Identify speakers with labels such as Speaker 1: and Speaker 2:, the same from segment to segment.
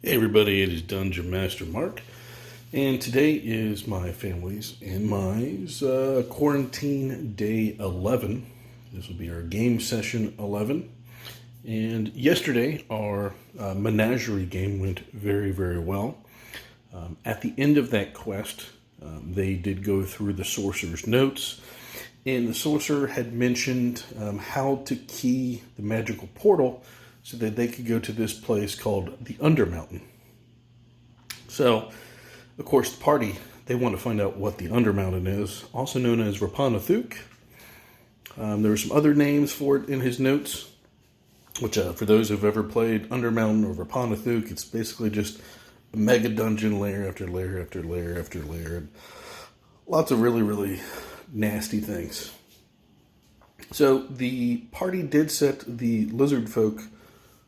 Speaker 1: Hey everybody, it is Dungeon Master Mark, and today is my family's and mine's quarantine day 11. This will be our game session 11. And yesterday, our menagerie game went very, very well. At the end of that quest, they did go through the sorcerer's notes, and the sorcerer had mentioned how to key the magical portal so that they could go to this place called the Undermountain. So, of course, the party, they want to find out what the Undermountain is, also known as Rapanathuk. There were some other names for it in his notes, which for those who've ever played Undermountain or Rapanathuk, it's basically just a mega dungeon, layer after layer after layer after layer, and lots of really, really nasty things. So the party did set the lizard folk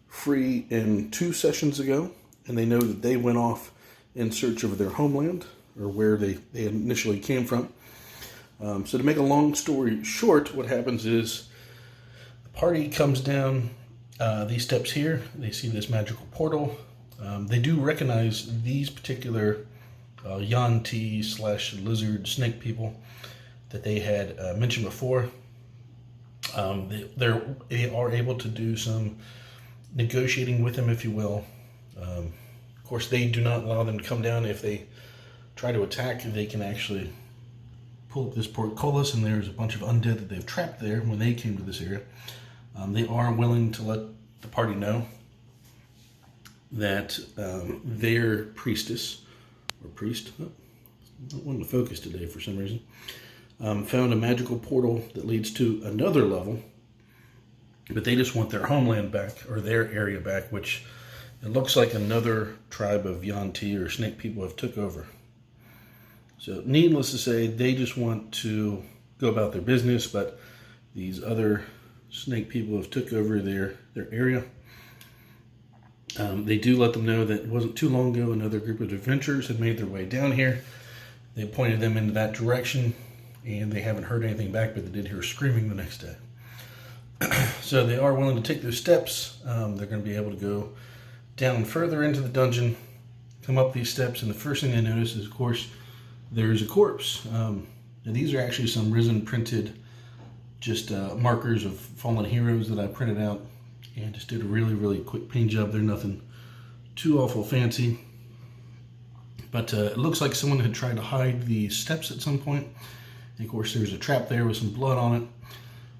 Speaker 1: free in 2 sessions ago, and they know that they went off in search of their homeland, or where they initially came from. So to make a long story short, what happens is the party comes down these steps here. They see this magical portal. They do recognize these particular Yanti / lizard snake people that they had mentioned before. They are able to do some negotiating with them, if you will. Of course, they do not allow them to come down. If they try to attack, they can actually pull up this portcullis, and there's a bunch of undead that they've trapped there when they came to this area. They are willing to let the party know that their priestess, or priest, not wanting to focus today for some reason, found a magical portal that leads to another level, but they just want their homeland back, or their area back, which it looks like another tribe of Yanti or snake people have took over. So needless to say, they just want to go about their business, but these other snake people have took over their area. They do let them know that it wasn't too long ago another group of adventurers had made their way down here. They pointed them into that direction, and they haven't heard anything back, but they did hear screaming the next day. So they are willing to take those steps. They're going to be able to go down further into the dungeon, come up these steps, and the first thing they notice is, of course, there's a corpse. And these are actually some resin printed just markers of fallen heroes that I printed out and just did a really, really quick paint job. They're nothing too awful fancy. But it looks like someone had tried to hide the steps at some point. And of course, there's a trap there with some blood on it.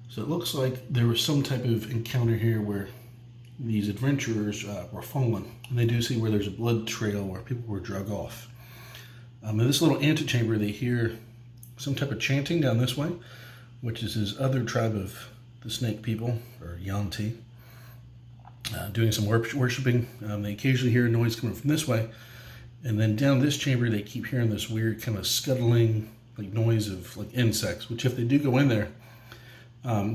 Speaker 1: So it looks like there was some type of encounter here where these adventurers were fallen. And they do see where there's a blood trail where people were drug off. In this little antechamber, they hear some type of chanting down this way, which is this other tribe of the snake people, or Yanti, doing some worshiping. They occasionally hear a noise coming from this way. And then down this chamber, they keep hearing this weird kind of scuttling like noise of like insects, which if they do go in there,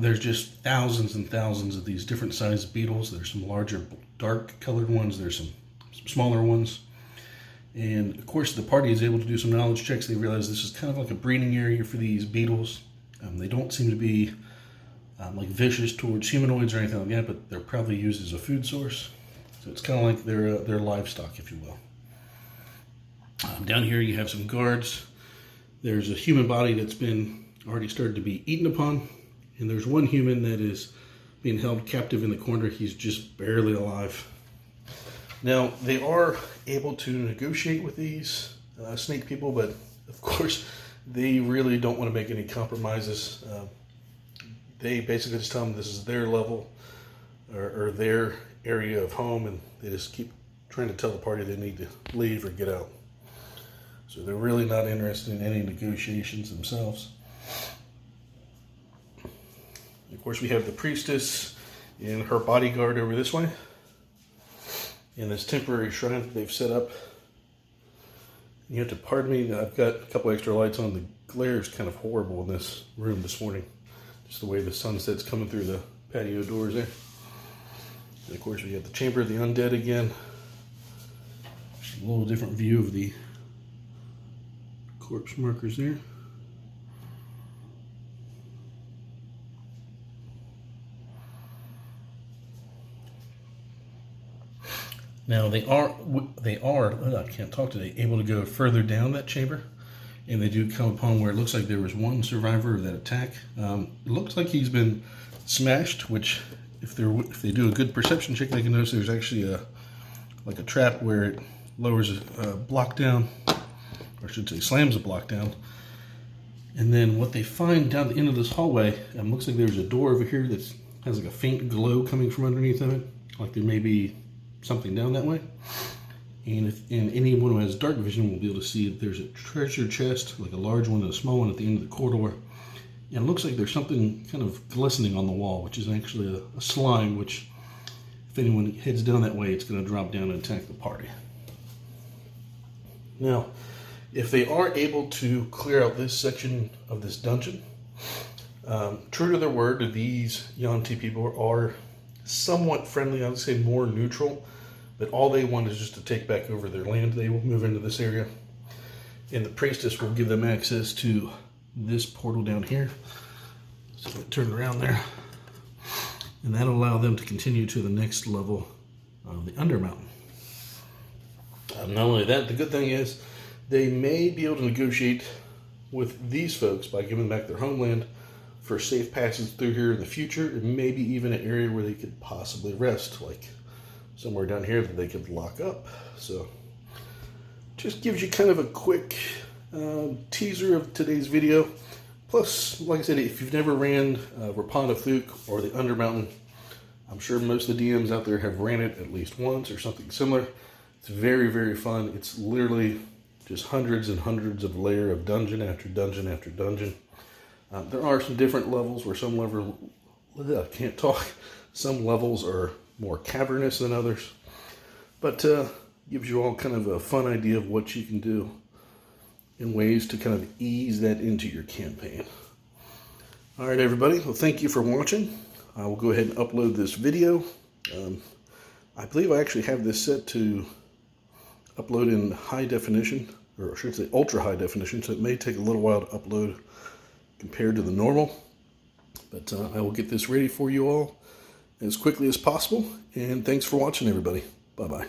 Speaker 1: there's just thousands and thousands of these different sized beetles. There's some larger, dark colored ones. There's some smaller ones. And of course, the party is able to do some knowledge checks. They realize this is kind of like a breeding area for these beetles. They don't seem to be like vicious towards humanoids or anything like that, but they're probably used as a food source. So it's kind of like their livestock, if you will. Down here, you have some guards. There's a human body that's been already started to be eaten upon. And there's one human that is being held captive in the corner. He's just barely alive. Now, they are able to negotiate with these snake people, but of course, they really don't want to make any compromises. They basically just tell them this is their level or their area of home, and they just keep trying to tell the party they need to leave or get out. So they're really not interested in any negotiations themselves. Of course, we have the priestess and her bodyguard over this way in this temporary shrine that they've set up. You have to pardon me, I've got a couple extra lights on. The glare is kind of horrible in this room this morning. Just the way the sunset's coming through the patio doors there. And of course, we have the chamber of the undead again. A little different view of the corpse markers there. Now they are I can't talk today, able to go further down that chamber, and they do come upon where it looks like there was one survivor of that attack. It looks like he's been smashed, which if they do a good perception check, they can notice there's actually a trap where it lowers a block down, or I should say slams a block down. And then what they find down the end of this hallway, looks like there's a door over here that has like a faint glow coming from underneath of it, like there may be something down that way. And anyone who has dark vision will be able to see that there's a treasure chest, like a large one and a small one at the end of the corridor. And it looks like there's something kind of glistening on the wall, which is actually a slime, which if anyone heads down that way, it's going to drop down and attack the party. Now, if they are able to clear out this section of this dungeon, true to their word, these Yuan-Ti people are somewhat friendly. I would say more neutral, but all they want is just to take back over their land. They will move into this area, and the priestess will give them access to this portal down here. So I'm going to turn around there, and that'll allow them to continue to the next level of the Undermountain. Not only that, the good thing is they may be able to negotiate with these folks by giving back their homeland for safe passage through here in the future, and maybe even an area where they could possibly rest, like somewhere down here that they could lock up. So just gives you kind of a quick teaser of today's video. Plus, like I said, if you've never ran Rapanda Thuk or the Undermountain, I'm sure most of the DMs out there have ran it at least once or something similar. It's very, very fun. It's literally just hundreds and hundreds of layer of dungeon after dungeon after dungeon. There are some different levels where some levels are more cavernous than others, but gives you all kind of a fun idea of what you can do and ways to kind of ease that into your campaign. All right, everybody. Well, thank you for watching. I will go ahead and upload this video. I believe I actually have this set to upload in high definition, or I should say ultra high definition, so it may take a little while to upload compared to the normal, but I will get this ready for you all as quickly as possible, and thanks for watching, everybody. Bye-bye.